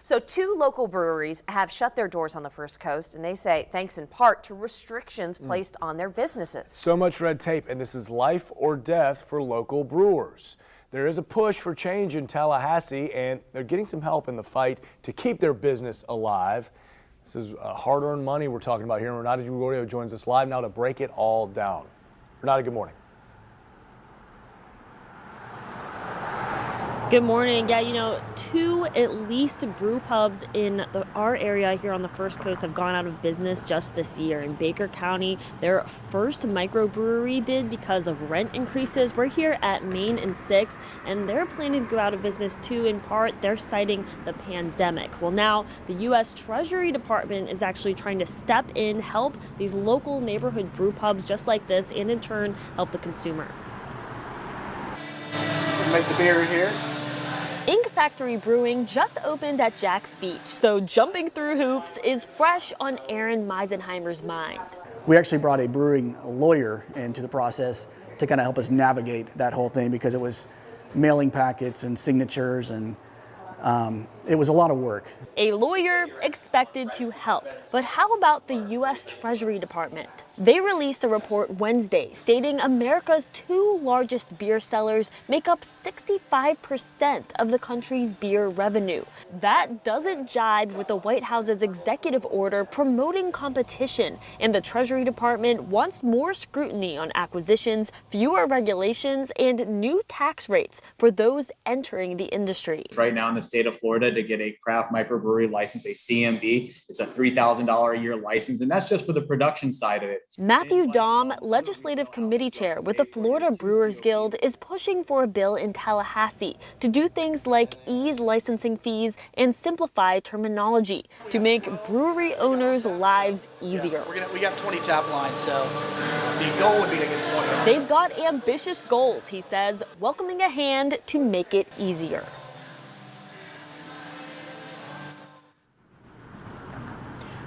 So 2 local breweries have shut their doors on the First Coast, and they say thanks in part to restrictions placed on their businesses. So much red tape, and this is life or death for local brewers. There is a push for change in Tallahassee, and they're getting some help in the fight to keep their business alive. This is hard-earned money we're talking about here. Renata Gregorio joins us live now to break it all down. Renata, good morning. Good morning. Yeah, 2 at least brew pubs in our area here on the First Coast have gone out of business just this year. In Baker County, their first microbrewery did because of rent increases. We're here at Main and 6th, and they're planning to go out of business too. In part, they're citing the pandemic. Well, now the U.S. Treasury Department is actually trying to step in, help these local neighborhood brew pubs just like this, and in turn, help the consumer. Make the beer here. Ink Factory Brewing just opened at Jack's Beach, so jumping through hoops is fresh on Aaron Meisenheimer's mind. We actually brought a brewing lawyer into the process to kind of help us navigate that whole thing because it was mailing packets and signatures, and it was a lot of work. A lawyer expected to help, but how about the U.S. Treasury Department? They released a report Wednesday stating America's 2 largest beer sellers make up 65% of the country's beer revenue. That doesn't jibe with the White House's executive order promoting competition, and the Treasury Department wants more scrutiny on acquisitions, fewer regulations, and new tax rates for those entering the industry. Right now in the state of Florida, to get a craft microbrewery license, a CMB, it's a $3,000 a year license, and that's just for the production side of it. Matthew Dahm, legislative committee chair with the Florida Brewers Guild, is pushing for a bill in Tallahassee to do things like ease licensing fees and simplify terminology to make brewery owners' lives easier. We got 20 tap lines, so the goal would be to get 20. They've got ambitious goals, he says, welcoming a hand to make it easier.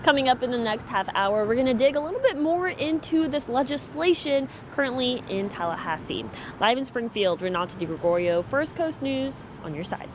Coming up in the next half hour, we're going to dig a little bit more into this legislation currently in Tallahassee. Live in Springfield, Renata Gregorio, First Coast News, on your side.